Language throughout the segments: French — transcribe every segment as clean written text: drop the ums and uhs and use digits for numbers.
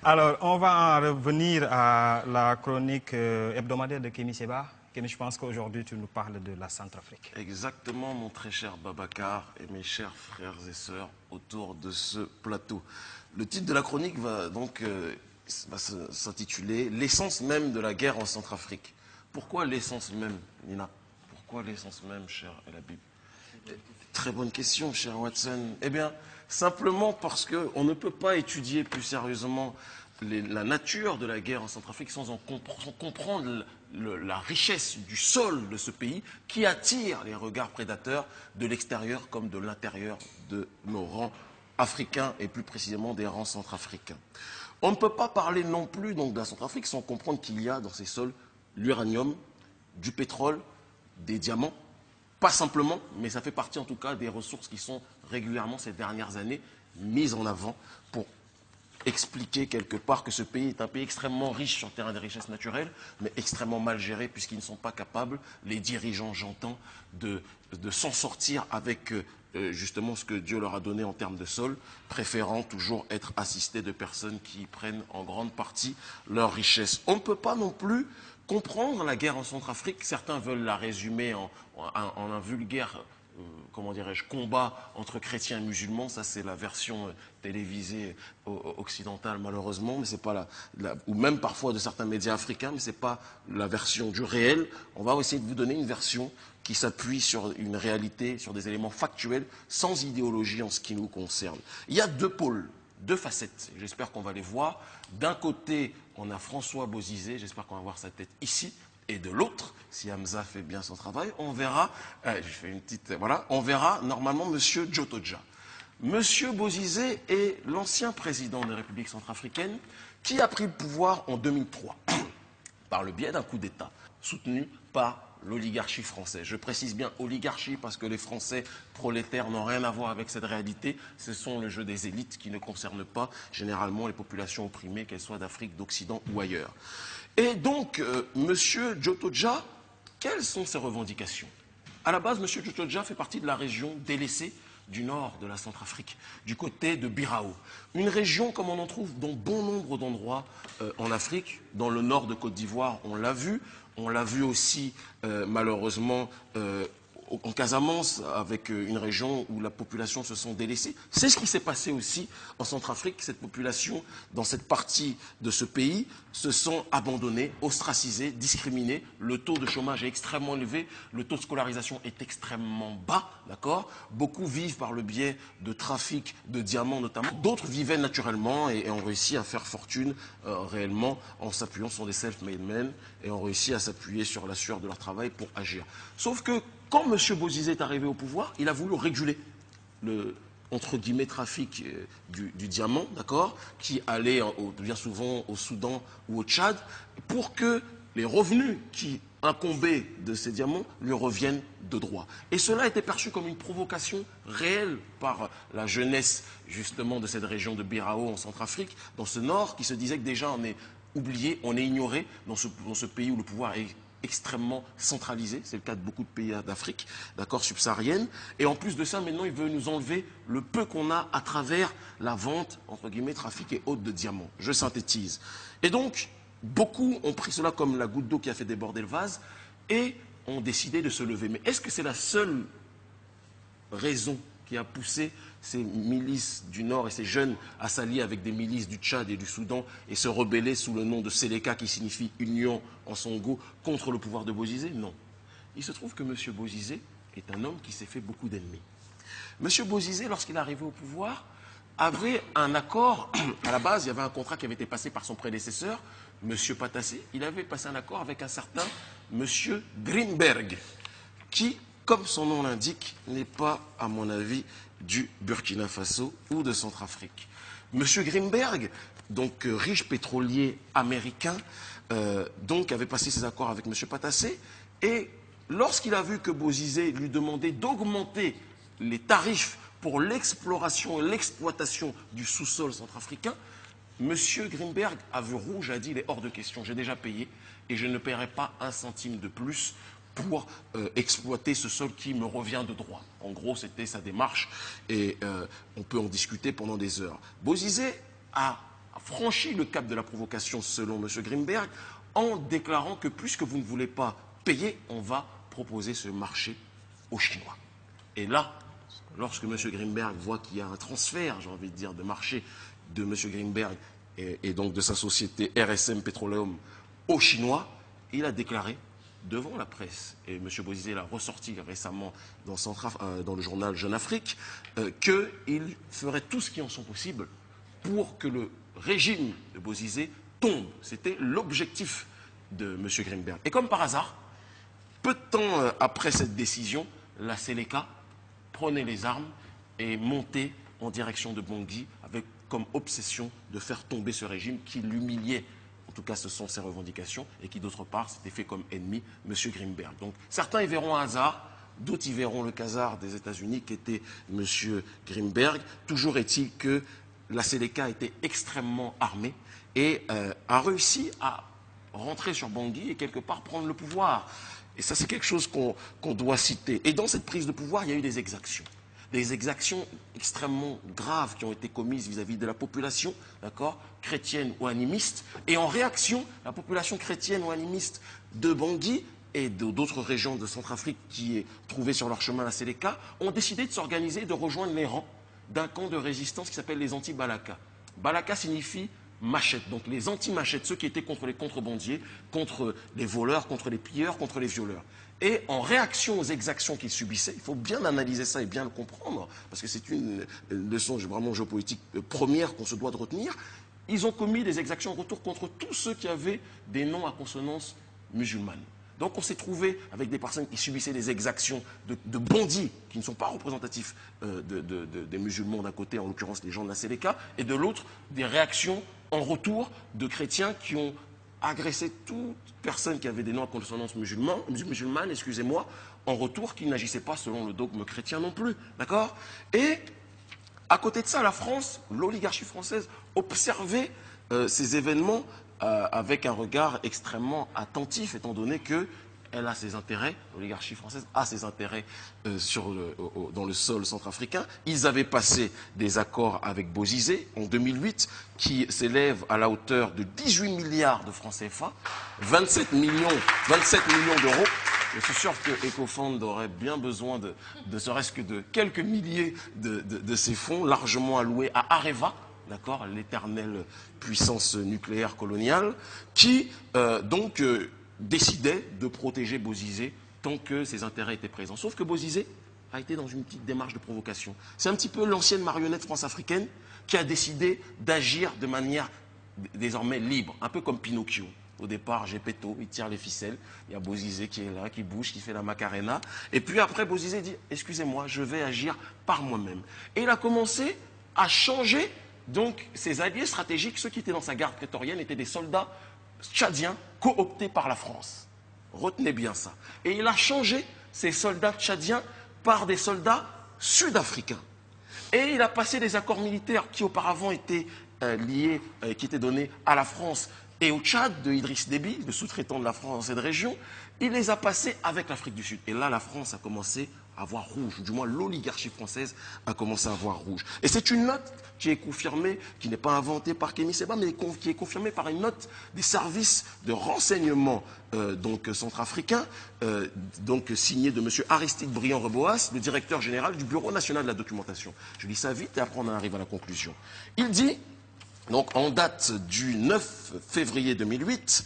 Alors, on va en revenir à la chronique hebdomadaire de Kémy Seba. Kémy, je pense qu'aujourd'hui, tu nous parles de la Centrafrique. Exactement, mon très cher Babacar et mes chers frères et sœurs autour de ce plateau. Le titre de la chronique va donc s'intituler L'essence même de la guerre en Centrafrique. Pourquoi l'essence même, Nina? Pourquoi l'essence même, cher El Habib? Très bonne question, cher Watson. Eh bien, simplement parce qu'on ne peut pas étudier plus sérieusement la nature de la guerre en Centrafrique sans comprendre la richesse du sol de ce pays qui attire les regards prédateurs de l'extérieur comme de l'intérieur de nos rangs africains et plus précisément des rangs centrafricains. On ne peut pas parler non plus donc, de la Centrafrique sans comprendre qu'il y a dans ces sols l'uranium, du pétrole, des diamants. Pas simplement, mais ça fait partie en tout cas des ressources qui sont régulièrement ces dernières années mises en avant pour expliquer quelque part que ce pays est un pays extrêmement riche sur le terrain des richesses naturelles, mais extrêmement mal géré puisqu'ils ne sont pas capables, les dirigeants j'entends, de s'en sortir avec justement ce que Dieu leur a donné en termes de sol, préférant toujours être assistés de personnes qui prennent en grande partie leurs richesses. On ne peut pas non plus comprendre la guerre en Centrafrique. Certains veulent la résumer en un vulgaire comment dirais-je, combat entre chrétiens et musulmans. Ça, c'est la version télévisée occidentale, malheureusement, mais c'est pas ou même parfois de certains médias africains, mais c'est pas la version du réel. On va essayer de vous donner une version qui s'appuie sur une réalité, sur des éléments factuels, sans idéologie en ce qui nous concerne. Il y a deux pôles, deux facettes. J'espère qu'on va les voir. D'un côté, on a François Bozizé, j'espère qu'on va voir sa tête ici. Et de l'autre, si Hamza fait bien son travail, on verra, je fais une petite, voilà, on verra normalement M. Djotoja. M. Bozizé est l'ancien président de la République centrafricaine qui a pris le pouvoir en 2003 par le biais d'un coup d'État soutenu par l'oligarchie française. Je précise bien oligarchie parce que les Français prolétaires n'ont rien à voir avec cette réalité. Ce sont le jeu des élites qui ne concernent pas généralement les populations opprimées, qu'elles soient d'Afrique, d'Occident ou ailleurs. Et donc, M. Djotoja, quelles sont ses revendications? À la base, M. Djotoja fait partie de la région délaissée du nord de la Centrafrique, du côté de Birao. Une région comme on en trouve dans bon nombre d'endroits en Afrique, dans le nord de Côte d'Ivoire, on l'a vu aussi malheureusement en Casamance, avec une région où la population se sent délaissée. C'est ce qui s'est passé aussi en Centrafrique. Cette population, dans cette partie de ce pays, se sent abandonnée, ostracisée, discriminée. Le taux de chômage est extrêmement élevé, le taux de scolarisation est extrêmement bas, d'accord? Beaucoup vivent par le biais de trafic de diamants notamment. D'autres vivaient naturellement et ont réussi à faire fortune réellement en s'appuyant sur des self-made men et ont réussi à s'appuyer sur la sueur de leur travail pour agir. Sauf que quand M. Bozizé est arrivé au pouvoir, il a voulu réguler le, entre guillemets, trafic du diamant, d'accord, qui allait bien souvent au Soudan ou au Tchad, pour que les revenus qui incombaient de ces diamants lui reviennent de droit. Et cela a été perçu comme une provocation réelle par la jeunesse, justement, de cette région de Birao en Centrafrique, dans ce nord, qui se disait que déjà on est oublié, on est ignoré dans ce pays où le pouvoir est extrêmement centralisé, c'est le cas de beaucoup de pays d'Afrique, d'accord, subsaharienne, et en plus de ça, maintenant, il veut nous enlever le peu qu'on a à travers la vente, entre guillemets, trafic et haute de diamants. Je synthétise. Et donc, beaucoup ont pris cela comme la goutte d'eau qui a fait déborder le vase et ont décidé de se lever. Mais est-ce que c'est la seule raison qui a poussé ces milices du Nord et ces jeunes à s'allier avec des milices du Tchad et du Soudan et se rebeller sous le nom de Séléka qui signifie Union en Songo contre le pouvoir de Bozizé? Non. Il se trouve que M. Bozizé est un homme qui s'est fait beaucoup d'ennemis. M. Bozizé, lorsqu'il est arrivé au pouvoir, avait un accord, à la base, il y avait un contrat qui avait été passé par son prédécesseur, M. Patassé, il avait passé un accord avec un certain M. Greenberg, qui, comme son nom l'indique, n'est pas, à mon avis, du Burkina Faso ou de Centrafrique. M. Greenberg, donc riche pétrolier américain, donc avait passé ses accords avec M. Patassé, et lorsqu'il a vu que Bozizé lui demandait d'augmenter les tarifs pour l'exploration et l'exploitation du sous-sol centrafricain, M. Greenberg a vu rouge, a dit il est hors de question, j'ai déjà payé et je ne paierai pas un centime de plus pour exploiter ce sol qui me revient de droit. En gros, c'était sa démarche et on peut en discuter pendant des heures. Bozizé a a franchi le cap de la provocation selon M. Grimberg en déclarant que puisque vous ne voulez pas payer, on va proposer ce marché aux Chinois. Et là, lorsque M. Grimberg voit qu'il y a un transfert, j'ai envie de dire, de marché de M. Grimberg et donc de sa société RSM Petroleum aux Chinois, il a déclaré devant la presse, et M. Bozizé l'a ressorti récemment dans le journal Jeune Afrique, qu'il ferait tout ce qui en sont possible pour que le régime de Bozizé tombe. C'était l'objectif de M. Grimberg. Et comme par hasard, peu de temps après cette décision, la Séléka prenait les armes et montait en direction de Bangui avec comme obsession de faire tomber ce régime qui l'humiliait. En tout cas, ce sont ses revendications et qui, d'autre part, s'était fait comme ennemi M. Grimberg. Donc, certains y verront un hasard, d'autres y verront le hasard des États-Unis qui était M. Grimberg. Toujours est-il que la Séléka était extrêmement armée et a réussi à rentrer sur Bangui et quelque part prendre le pouvoir. Et ça, c'est quelque chose qu'on doit citer. Et dans cette prise de pouvoir, il y a eu des exactions extrêmement graves qui ont été commises vis-à-vis de la population, d'accord, chrétienne ou animiste. Et en réaction, la population chrétienne ou animiste de Bangui et d'autres régions de Centrafrique qui est trouvée sur leur chemin à la Séléka ont décidé de s'organiser et de rejoindre les rangs d'un camp de résistance qui s'appelle les anti-Balaka. Balaka signifie machette, donc les anti-machettes, ceux qui étaient contre les contrebandiers, contre les voleurs, contre les pilleurs, contre les violeurs. Et en réaction aux exactions qu'ils subissaient, il faut bien analyser ça et bien le comprendre, parce que c'est une leçon vraiment géopolitique première qu'on se doit de retenir, ils ont commis des exactions en retour contre tous ceux qui avaient des noms à consonance musulmane. Donc on s'est trouvé avec des personnes qui subissaient des exactions de bandits qui ne sont pas représentatifs des musulmans d'un côté, en l'occurrence les gens de la Séléka, et de l'autre des réactions en retour de chrétiens qui ont agressé toute personne qui avait des noms à consonance musulmane, excusez-moi, en retour qui n'agissait pas selon le dogme chrétien non plus, d'accord? Et à côté de ça, la France, l'oligarchie française, observait ces événements avec un regard extrêmement attentif, étant donné qu'elle a ses intérêts, l'oligarchie française a ses intérêts dans le sol centrafricain. Ils avaient passé des accords avec Bozizé en 2008 qui s'élèvent à la hauteur de 18 milliards de francs CFA, 27 millions d'euros. Je suis sûr que EcoFund aurait bien besoin de serait-ce que de quelques milliers de ces fonds largement alloués à Areva, d'accord, l'éternelle puissance nucléaire coloniale, qui décidait de protéger Bozizé tant que ses intérêts étaient présents. Sauf que Bozizé a été dans une petite démarche de provocation. C'est un petit peu l'ancienne marionnette france-africaine qui a décidé d'agir de manière désormais libre, un peu comme Pinocchio. Au départ, Gepetto, il tire les ficelles, il y a Bozizé qui est là, qui bouge, qui fait la Macarena. Et puis après, Bozizé dit, excusez-moi, je vais agir par moi-même. Et il a commencé à changer donc ses alliés stratégiques, ceux qui étaient dans sa garde prétorienne, étaient des soldats tchadiens cooptés par la France. Retenez bien ça. Et il a changé ces soldats tchadiens par des soldats sud-africains. Et il a passé des accords militaires qui auparavant étaient liés, qui étaient donnés à la France et au Tchad de Idriss Déby, le sous-traitant de la France dans cette région. Il les a passés avec l'Afrique du Sud. Et là, la France a commencé à voir rouge, ou du moins l'oligarchie française a commencé à voir rouge. Et c'est une note qui est confirmée, qui n'est pas inventée par Kémy Séba, mais qui est confirmée par une note des services de renseignement centrafricains, signée de M. Aristide Briand-Reboas, le directeur général du Bureau national de la documentation. Je lis ça vite et après on arrive à la conclusion. Il dit, donc en date du 9 février 2008,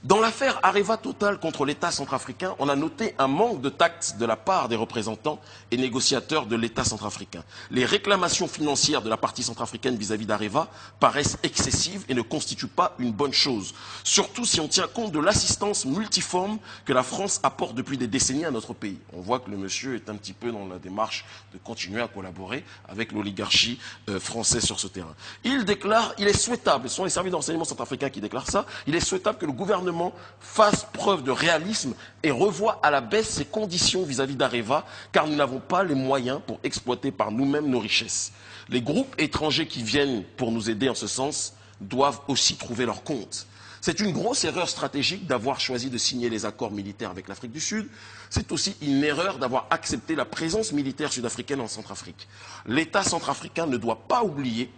dans l'affaire Areva Total contre l'État centrafricain, on a noté un manque de tact de la part des représentants et négociateurs de l'État centrafricain. Les réclamations financières de la partie centrafricaine vis-à-vis d'Areva paraissent excessives et ne constituent pas une bonne chose. Surtout si on tient compte de l'assistance multiforme que la France apporte depuis des décennies à notre pays. On voit que le monsieur est un petit peu dans la démarche de continuer à collaborer avec l'oligarchie française sur ce terrain. Il déclare, il est souhaitable, ce sont les services de renseignement centrafricains qui déclarent ça, il est souhaitable que le gouvernement fasse preuve de réalisme et revoie à la baisse ses conditions vis-à-vis d'Areva, car nous n'avons pas les moyens pour exploiter par nous-mêmes nos richesses. Les groupes étrangers qui viennent pour nous aider en ce sens doivent aussi trouver leur compte. C'est une grosse erreur stratégique d'avoir choisi de signer les accords militaires avec l'Afrique du Sud. C'est aussi une erreur d'avoir accepté la présence militaire sud-africaine en Centrafrique. L'État centrafricain ne doit pas oublier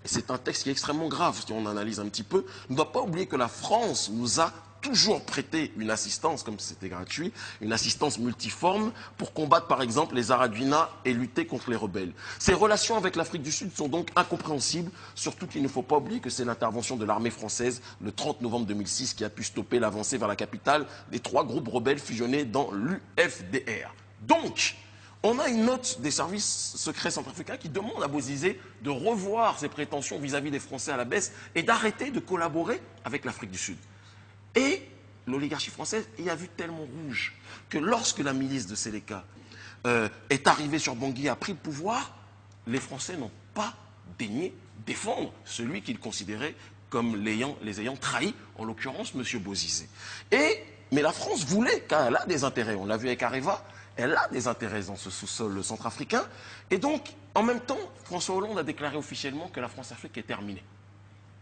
et c'est un texte qui est extrêmement grave si on analyse un petit peu, on ne doit pas oublier que la France nous a toujours prêté une assistance, comme c'était gratuit, une assistance multiforme pour combattre par exemple les Araguinas et lutter contre les rebelles. Ces relations avec l'Afrique du Sud sont donc incompréhensibles, surtout qu'il ne faut pas oublier que c'est l'intervention de l'armée française le 30 novembre 2006 qui a pu stopper l'avancée vers la capitale des 3 groupes rebelles fusionnés dans l'UFDR. Donc, on a une note des services secrets centrafricains qui demande à Bozizé de revoir ses prétentions vis-à-vis des Français à la baisse et d'arrêter de collaborer avec l'Afrique du Sud. Et l'oligarchie française y a vu tellement rouge que lorsque la milice de Séléka est arrivée sur Bangui et a pris le pouvoir, les Français n'ont pas daigné défendre celui qu'ils considéraient comme les ayant trahis, en l'occurrence M. Bozizé. Mais la France voulait, car elle a des intérêts, on l'a vu avec Areva, elle a des intérêts dans ce sous-sol centrafricain. Et donc, en même temps, François Hollande a déclaré officiellement que la France-Afrique est terminée.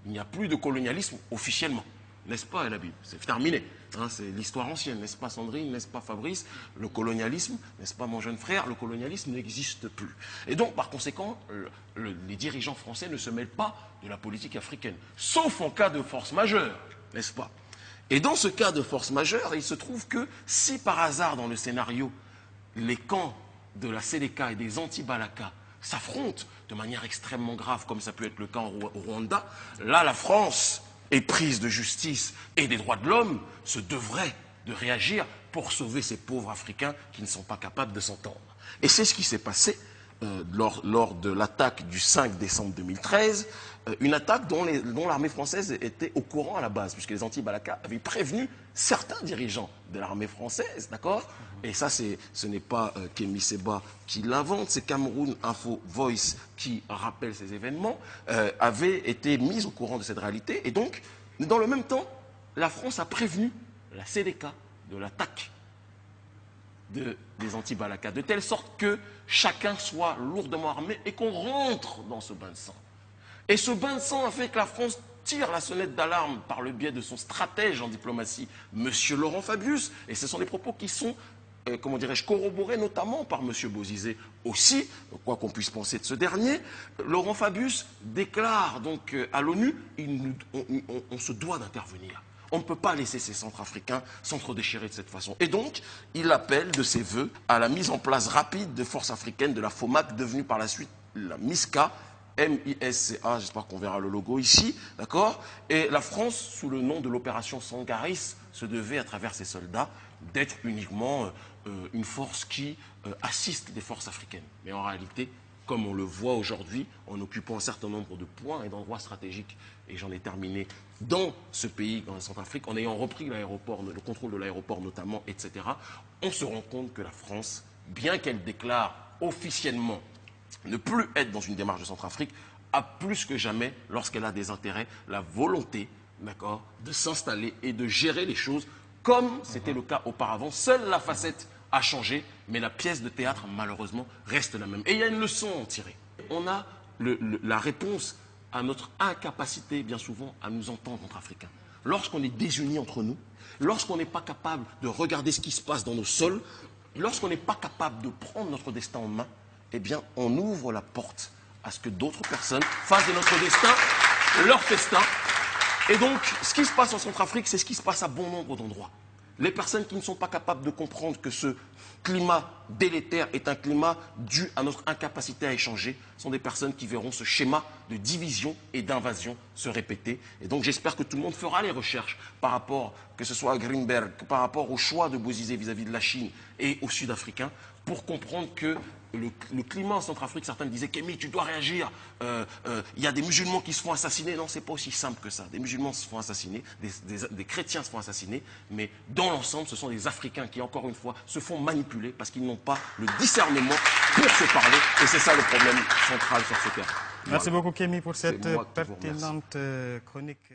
Il n'y a plus de colonialisme officiellement. N'est-ce pas, El Habib? C'est terminé. Hein, c'est l'histoire ancienne, n'est-ce pas, Sandrine? N'est-ce pas, Fabrice? Le colonialisme, n'est-ce pas, mon jeune frère? Le colonialisme n'existe plus. Et donc, par conséquent, les dirigeants français ne se mêlent pas de la politique africaine, sauf en cas de force majeure, n'est-ce pas? Et dans ce cas de force majeure, il se trouve que si par hasard, dans le scénario, les camps de la Séléka et des anti-Balaka s'affrontent de manière extrêmement grave, comme ça peut être le cas au Rwanda, là, la France, éprise de justice et des droits de l'homme, se devrait de réagir pour sauver ces pauvres Africains qui ne sont pas capables de s'entendre. Et c'est ce qui s'est passé lors de l'attaque du 5 décembre 2013, une attaque dont l'armée française était au courant à la base, puisque les anti-Balaka avaient prévenu certains dirigeants de l'armée française, d'accord? Et ça, ce n'est pas Kémy Séba qui l'invente, c'est Cameroun Info Voice qui rappelle ces événements, avait été mise au courant de cette réalité. Et donc, dans le même temps, la France a prévenu la Séléka de l'attaque des anti-Balaka, de telle sorte que chacun soit lourdement armé et qu'on rentre dans ce bain de sang. Et ce bain de sang a fait que la France tire la sonnette d'alarme par le biais de son stratège en diplomatie, M. Laurent Fabius, et ce sont des propos qui sont, comment dirais-je, corroborés notamment par M. Bozizé aussi, quoi qu'on puisse penser de ce dernier. Laurent Fabius déclare donc à l'ONU, on se doit d'intervenir. On ne peut pas laisser ces Centrafricains s'entre-déchirer de cette façon. Et donc, il appelle de ses voeux à la mise en place rapide de forces africaines de la FOMAC, devenue par la suite la MISCA, M-I-S-C-A, j'espère qu'on verra le logo ici, d'accord? Et la France, sous le nom de l'opération Sangaris, se devait, à travers ses soldats, d'être uniquement une force qui assiste des forces africaines. Mais en réalité, comme on le voit aujourd'hui, en occupant un certain nombre de points et d'endroits stratégiques, et j'en ai terminé dans ce pays, dans la Centrafrique, en ayant repris l'aéroport, le contrôle de l'aéroport notamment, etc., on se rend compte que la France, bien qu'elle déclare officiellement ne plus être dans une démarche de Centrafrique, a plus que jamais, lorsqu'elle a des intérêts, la volonté, d'accord, de s'installer et de gérer les choses comme c'était le cas auparavant. Seule la facette a changé, mais la pièce de théâtre, malheureusement, reste la même. Et il y a une leçon à en tirer. On a la réponse à notre incapacité, bien souvent, à nous entendre entre Africains. Lorsqu'on est désunis entre nous, lorsqu'on n'est pas capable de regarder ce qui se passe dans nos sols, lorsqu'on n'est pas capable de prendre notre destin en main, eh bien, on ouvre la porte à ce que d'autres personnes fassent de notre destin leur festin. Et donc, ce qui se passe en Centrafrique, c'est ce qui se passe à bon nombre d'endroits. Les personnes qui ne sont pas capables de comprendre que ce climat délétère est un climat dû à notre incapacité à échanger sont des personnes qui verront ce schéma de division et d'invasion se répéter. Et donc j'espère que tout le monde fera les recherches par rapport, que ce soit à Greenberg, par rapport au choix de Bozizé vis-à-vis de la Chine et aux Sud-Africains, pour comprendre que le climat en Centrafrique, certains me disaient « Kémy, tu dois réagir, y a des musulmans qui se font assassiner ». Non, c'est pas aussi simple que ça. Des musulmans se font assassiner, des chrétiens se font assassiner, mais dans l'ensemble, ce sont des Africains qui, encore une fois, se font manipuler parce qu'ils n'ont pas le discernement pour se parler. Et c'est ça le problème central sur ce terrain. Merci beaucoup, Kémy, pour cette pertinente chronique.